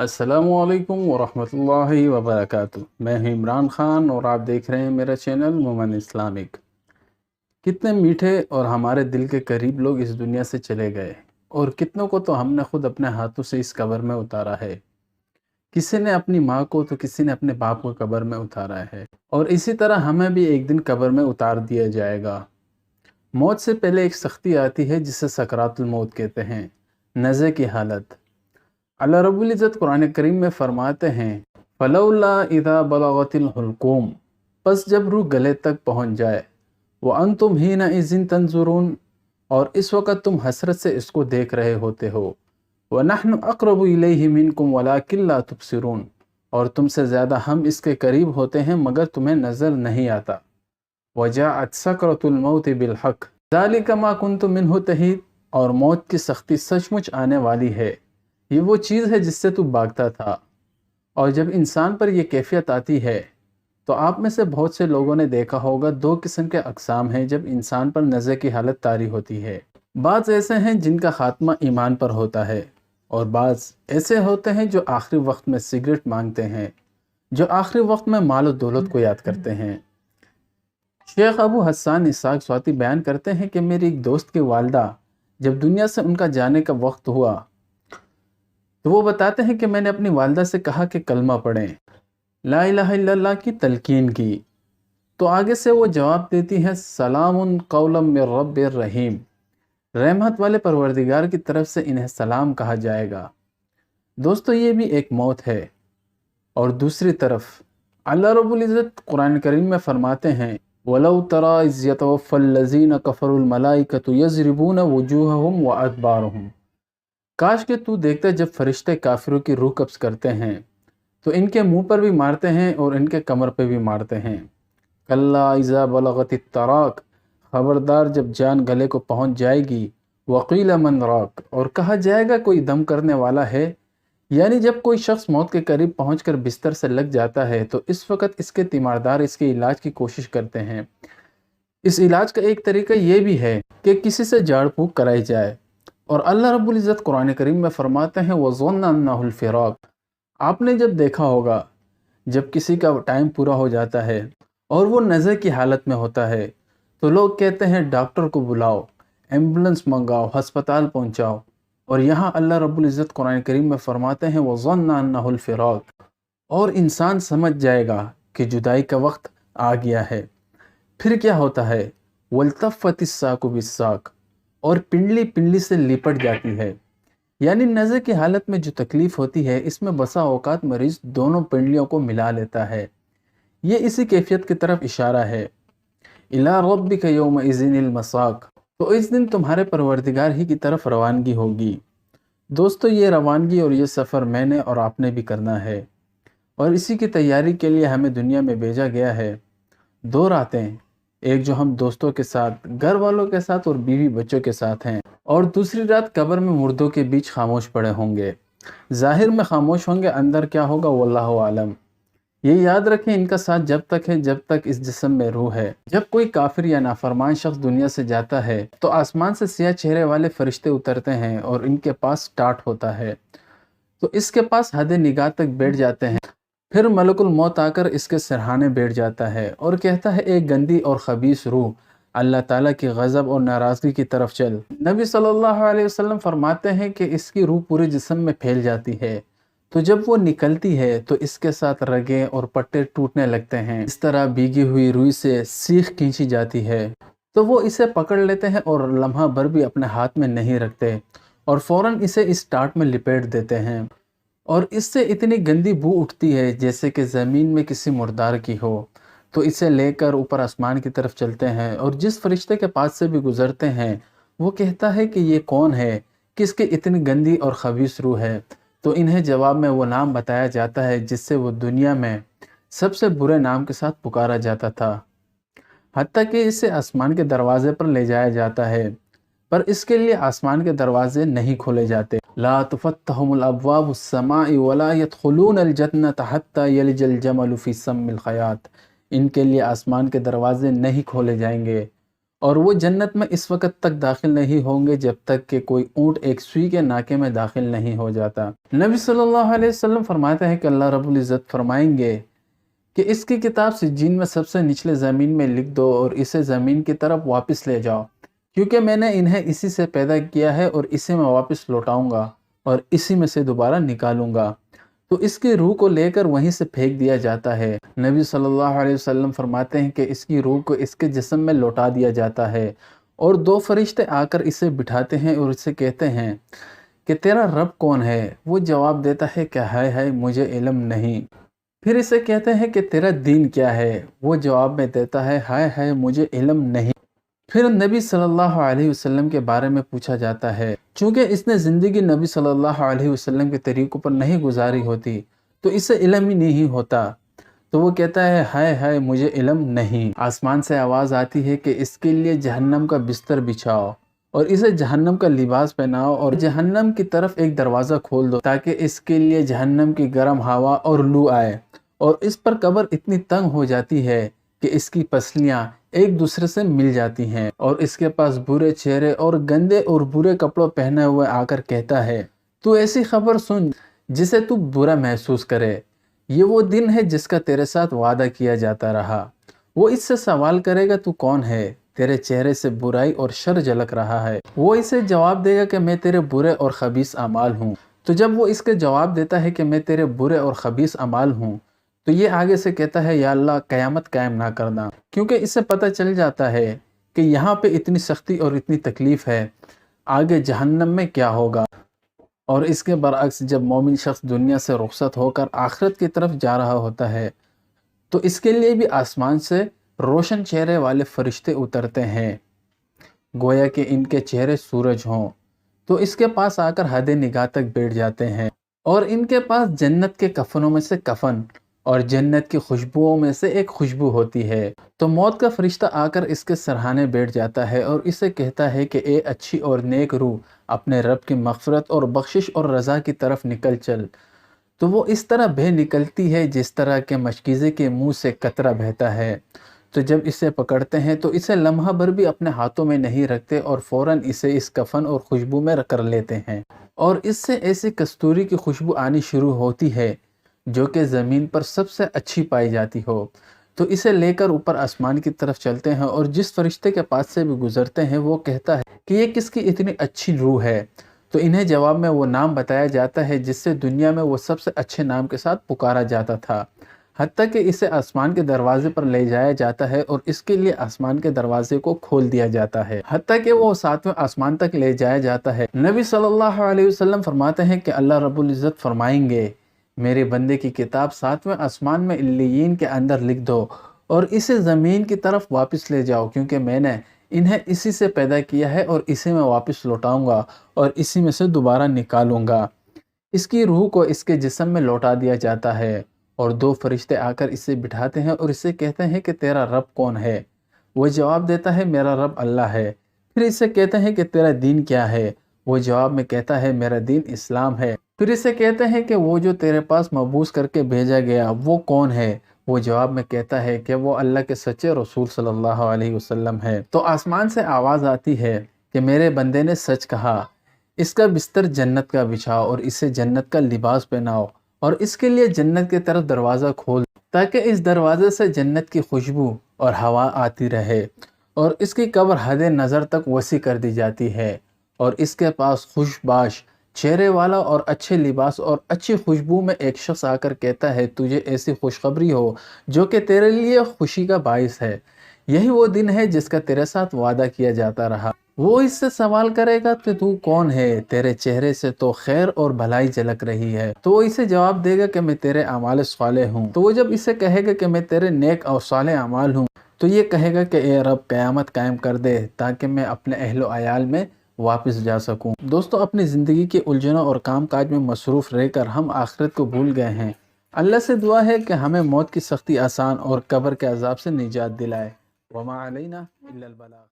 अस्सलामुअलैकुम वरहमतुल्लाहि वबरकातुह। मैं हूं इमरान ख़ान और आप देख रहे हैं मेरा चैनल मोमन इस्लामिक। कितने मीठे और हमारे दिल के करीब लोग इस दुनिया से चले गए और कितनों को तो हमने खुद अपने हाथों से इस कब्र में उतारा है। किसी ने अपनी माँ को तो किसी ने अपने बाप को कब्र में उतारा है और इसी तरह हमें भी एक दिन कब्र में उतार दिया जाएगा। मौत से पहले एक सख्ती आती है जिसे सकरातुल मौत कहते हैं, नज़े की हालत। अल्लाह रब्बुल इज़्ज़त कुरान करीम में फरमाते हैं, फलौला इज़ा बलगतिल हुल्कूम, बस जब रूह गले तक पहुंच जाए, व अंतुम हीना इज़िन तंजुरून, और इस वक्त तुम हसरत से इसको देख रहे होते हो, व नहनु अक़रबु इलैहि मिनकुम वलाकिन ला तुबसिरून, और तुमसे ज़्यादा हम इसके करीब होते हैं मगर तुम्हें नज़र नहीं आता। वजाअत सकरतुल मौत बिलहक़ ज़ालिका मा कुन्तुम मिन्हु तहीद, और मौत की सख्ती सचमुच आने वाली है, ये वो चीज़ है जिससे तू भागता था। और जब इंसान पर यह कैफियत आती है तो आप में से बहुत से लोगों ने देखा होगा, दो किस्म के अक़साम हैं जब इंसान पर नज़े की हालत तारी होती है। बाज़ ऐसे हैं जिनका ख़ात्मा ईमान पर होता है और बाज़ ऐसे होते हैं जो आखिरी वक्त में सिगरेट मांगते हैं, जो आखिरी वक्त में माल और दौलत को याद करते हैं। शेख अबू हसन इसहाक स्वाति बयान करते हैं कि मेरी एक दोस्त की वालदा जब दुनिया से उनका जाने का वक्त हुआ तो वो बताते हैं कि मैंने अपनी वालदा से कहा कि कलमा पढ़ें, ला इलाहा इल्लल्लाह की तलकीन की, तो आगे से वो जवाब देती हैं, सलामुन कौलम मिर रब्बिर रहीम, रहमत वाले परवरदिगार की तरफ से इन्हें सलाम कहा जाएगा। दोस्तों, ये भी एक मौत है। और दूसरी तरफ अल्लाह रब्बुल इज़्ज़त कुरान करीम में फरमाते हैं, वलौ तरा इज़ यतवफ़्फ़ल लज़ीना कफ़रुल मलाइकतु यज़रिबूना वुजूहहुम व अदबारहुम, काश कि तू देखता जब फरिश्ते काफिरों की रूह कब्ज़ करते हैं तो इनके मुंह पर भी मारते हैं और इनके कमर पे भी मारते हैं। कल्ला इज़ा बलगतित तराक, खबरदार जब जान गले को पहुंच जाएगी, वकील मन राक, और कहा जाएगा कोई दम करने वाला है। यानी जब कोई शख्स मौत के करीब पहुंचकर बिस्तर से लग जाता है तो इस वक्त इसके तीमारदार इसके इलाज की कोशिश करते हैं। इस इलाज का एक तरीका ये भी है कि किसी से झाड़ फूंक कराई जाए। और अल्लाह रब्बुल इज़्ज़त कुरान करीम में फरमाते हैं, वज़न्ना अन्नहुल फ़िराक़, आपने जब देखा होगा जब किसी का टाइम पूरा हो जाता है और वो नज़र की हालत में होता है तो लोग कहते हैं डॉक्टर को बुलाओ, एम्बुलेंस मंगाओ, अस्पताल पहुंचाओ। और यहाँ अल्लाह रब्बुल इज़्ज़त कुरान करीम में फरमाते हैं, वज़न्ना अन्नहुल फ़िराक़, और इंसान समझ जाएगा कि जुदाई का वक्त आ गया है। फिर क्या होता है, वल्तफ़्फ़तिस साक़ु बिस्साक़, और पिंडली पिंडली से लिपट जाती है। यानी नज़र की हालत में जो तकलीफ़ होती है इसमें बसा औकात मरीज़ दोनों पिंडलियों को मिला लेता है। ये इसी कैफियत की तरफ इशारा है। इला रब्बिका यौमइज़िनिल मसाक़, तो इस दिन तुम्हारे परवरदिगार ही की तरफ रवानगी होगी। दोस्तों, ये रवानगी और ये सफ़र मैंने और आपने भी करना है और इसी की तैयारी के लिए हमें दुनिया में भेजा गया है। दो रातें, एक जो हम दोस्तों के साथ, घर वालों के साथ और बीवी बच्चों के साथ हैं, और दूसरी रात कब्र में मुर्दों के बीच खामोश पड़े होंगे। ज़ाहिर में खामोश होंगे, अंदर क्या होगा वल्लाहु आलम। ये याद रखें, इनका साथ जब तक है जब तक इस जिस्म में रूह है। जब कोई काफिर या नाफरमान शख्स दुनिया से जाता है तो आसमान से सियाह चेहरे वाले फरिश्ते उतरते हैं और इनके पास स्टार्ट होता है तो इसके पास हद निगाह तक बैठ जाते हैं। फिर मलकुल मौत आकर इसके सिरहाने बैठ जाता है और कहता है, एक गंदी और खबीस रूह, अल्लाह ताला की गज़ब और नाराज़गी की तरफ चल। नबी सल्लल्लाहु अलैहि वसल्लम फरमाते हैं कि इसकी रूह पूरे जिस्म में फैल जाती है, तो जब वो निकलती है तो इसके साथ रगें और पट्टे टूटने लगते हैं। इस तरह भीगी हुई रूह से सीख खींची जाती है तो वो इसे पकड़ लेते हैं और लम्हा भर भी अपने हाथ में नहीं रखते और फ़ौरन इसे इस टाट में लिपेट देते हैं। और इससे इतनी गंदी बू उठती है जैसे कि ज़मीन में किसी मुर्दार की हो। तो इसे लेकर ऊपर आसमान की तरफ चलते हैं और जिस फरिश्ते के पास से भी गुजरते हैं वो कहता है कि ये कौन है, किसकी इतनी गंदी और खबीस रूह है। तो इन्हें जवाब में वो नाम बताया जाता है जिससे वो दुनिया में सबसे बुरे नाम के साथ पुकारा जाता था। हत्ता कि इसे आसमान के दरवाजे पर ले जाया जाता है, पर इसके लिए आसमान के दरवाजे नहीं खोले जाते। ला तुफ़त्तहुल अब्वाबुस समाई वला यदखुलूनल जन्नत हत्ता यलिजल जमलु फ़ी सम्मिल ख़यात, इनके लिए आसमान के दरवाजे नहीं खोले जाएंगे اور وہ جنت میں اس وقت تک داخل نہیں ہوں گے جب تک کہ کوئی اونٹ ایک سوئی کے ناکے میں داخل نہیں ہو جاتا۔ نبی صلی اللہ علیہ وسلم فرماتے ہیں کہ اللہ رب العزت فرمائیں گے کہ اس کی کتاب سجین میں سب سے نچلے زمین میں لکھ دو اور اسے زمین کی طرف واپس لے جاؤ، کیونکہ میں نے انہیں اسی سے پیدا کیا ہے اور اسے میں واپس لوٹاؤں گا اور اسی میں سے دوبارہ نکالوں گا۔ تو اس کی روح کو لے کر وہیں سے پھینک دیا جاتا ہے۔ نبی صلی اللہ علیہ وسلم فرماتے ہیں کہ اس کی روح کو اس کے جسم میں لوٹا دیا جاتا ہے اور دو فرشتے آ کر اسے بٹھاتے ہیں اور اسے کہتے ہیں کہ تیرا رب کون ہے؟ وہ جواب دیتا ہے کہ ہائے مجھے علم نہیں۔ پھر اسے کہتے ہیں کہ تیرا دین کیا ہے؟ وہ جواب میں دیتا ہے ہائے مجھے علم نہیں۔ پھر نبی صلی اللہ علیہ وسلم کے بارے میں پوچھا جاتا ہے، چونکہ اس نے زندگی نبی صلی اللہ علیہ وسلم کے طریقوں پر نہیں گزاری ہوتی تو اسے علم ہی نہیں ہوتا، تو وہ کہتا ہے ہائے مجھے علم نہیں۔ آسمان سے آواز آتی ہے کہ اس کے لیے جہنم کا بستر بچھاؤ اور اسے جہنم کا لباس پہناؤ اور جہنم کی طرف ایک دروازہ کھول دو تاکہ اس کے لیے جہنم کی گرم ہوا اور لو آئے، اور اس پر قبر اتنی تنگ ہو جاتی ہے کہ اس کی پسلیاں ایک دوسرے سے مل جاتی ہیں، اور اس کے پاس برے چہرے اور گندے اور برے کپڑوں پہنے ہوئے آ کر کہتا ہے تو ایسی خبر سن جسے تو برا محسوس کرے، یہ وہ دن ہے جس کا تیرے ساتھ وعدہ کیا جاتا رہا۔ وہ اس سے سوال کرے گا تو کون ہے؟ تیرے چہرے سے برائی اور شر جھلک رہا ہے۔ وہ اسے جواب دے گا کہ میں تیرے برے اور خبیث اعمال ہوں۔ تو جب وہ اس کے جواب دیتا ہے کہ میں تیرے برے اور خبیث اعمال ہوں، تو یہ آگے سے کہتا ہے یا اللہ قیامت قائم نہ کرنا، کیونکہ اس سے پتہ چل جاتا ہے کہ یہاں پہ اتنی سختی اور اتنی تکلیف ہے، آگے جہنم میں کیا ہوگا۔ اور اس کے برعکس جب مومن شخص دنیا سے رخصت ہو کر آخرت کی طرف جا رہا ہوتا ہے تو اس کے لیے بھی آسمان سے روشن چہرے والے فرشتے اترتے ہیں، گویا کہ ان کے چہرے سورج ہوں، تو اس کے پاس آ کر حد نگاہ تک بیٹھ جاتے ہیں، اور ان کے پاس جنت کے کفنوں میں سے کفن اور جنت کی خوشبوؤں میں سے ایک خوشبو ہوتی ہے۔ تو موت کا فرشتہ آ کر اس کے سرہانے بیٹھ جاتا ہے اور اسے کہتا ہے کہ اے اچھی اور نیک روح، اپنے رب کی مغفرت اور بخشش اور رضا کی طرف نکل چل۔ تو وہ اس طرح بہہ نکلتی ہے جس طرح کہ مشکیزے کے منہ سے قطرہ بہتا ہے۔ تو جب اسے پکڑتے ہیں تو اسے لمحہ بھر بھی اپنے ہاتھوں میں نہیں رکھتے اور فوراً اسے اس کفن اور خوشبو میں کر لیتے ہیں، اور اس سے ایسی کستوری کی خوشبو آنی شروع ہوتی ہے جو کہ زمین پر سب سے اچھی پائی جاتی ہو۔ تو اسے لے کر اوپر آسمان کی طرف چلتے ہیں، اور جس فرشتے کے پاس سے بھی گزرتے ہیں وہ کہتا ہے کہ یہ کس کی اتنی اچھی روح ہے؟ تو انہیں جواب میں وہ نام بتایا جاتا ہے جس سے دنیا میں وہ سب سے اچھے نام کے ساتھ پکارا جاتا تھا، حتیٰ کہ اسے آسمان کے دروازے پر لے جایا جاتا ہے اور اس کے لیے آسمان کے دروازے کو کھول دیا جاتا ہے، حتیٰ کہ وہ 7ویں آسمان تک لے جایا جاتا ہے۔ نبی صلی اللہ علیہ وسلم فرماتے ہیں کہ اللہ رب العزت فرمائیں گے میرے بندے کی کتاب 7ویں آسمان میں علیین کے اندر لکھ دو اور اسے زمین کی طرف واپس لے جاؤ، کیونکہ میں نے انہیں اسی سے پیدا کیا ہے اور اسے میں واپس لوٹاؤں گا اور اسی میں سے دوبارہ نکالوں گا۔ اس کی روح کو اس کے جسم میں لوٹا دیا جاتا ہے اور دو فرشتے آ کر اسے بٹھاتے ہیں اور اسے کہتے ہیں کہ تیرا رب کون ہے؟ وہ جواب دیتا ہے میرا رب اللہ ہے۔ پھر اسے کہتے ہیں کہ تیرا دین کیا ہے؟ وہ جواب میں کہتا ہے میرا دین اسلام ہے۔ پھر اسے کہتے ہیں کہ وہ جو تیرے پاس مبعوث کر کے بھیجا گیا وہ کون ہے؟ وہ جواب میں کہتا ہے کہ وہ اللہ کے سچے رسول صلی اللہ علیہ وسلم ہے۔ تو آسمان سے آواز آتی ہے کہ میرے بندے نے سچ کہا، اس کا بستر جنت کا بچھاؤ اور اسے جنت کا لباس پہناؤ اور اس کے لیے جنت کی طرف دروازہ کھول تاکہ اس دروازے سے جنت کی خوشبو اور ہوا آتی رہے، اور اس کی قبر حد نظر تک وسیع کر دی جاتی ہے، اور اس کے پاس خوش باش چہرے والا اور اچھے لباس اور اچھی خوشبو میں ایک شخص آ کر کہتا ہے تجھے ایسی خوشخبری ہو جو کہ تیرے لیے خوشی کا باعث ہے، یہی وہ دن ہے جس کا تیرے ساتھ وعدہ کیا جاتا رہا۔ وہ اس سے سوال کرے گا کہ تو کون ہے؟ تیرے چہرے سے تو خیر اور بھلائی جھلک رہی ہے۔ تو وہ اسے جواب دے گا کہ میں تیرے اعمال صالح ہوں۔ تو وہ جب اسے کہے گا کہ میں تیرے نیک اور صالح اعمال ہوں تو یہ کہے گا کہ اے رب قیامت قائم کر دے تاکہ میں اپنے اہل و عیال میں واپس جا سکوں۔ دوستو، اپنی زندگی کی الجھنوں اور کام کاج میں مصروف رہ کر ہم آخرت کو بھول گئے ہیں۔ اللہ سے دعا ہے کہ ہمیں موت کی سختی آسان اور قبر کے عذاب سے نجات دلائے۔ وما علینا الا البلاغ۔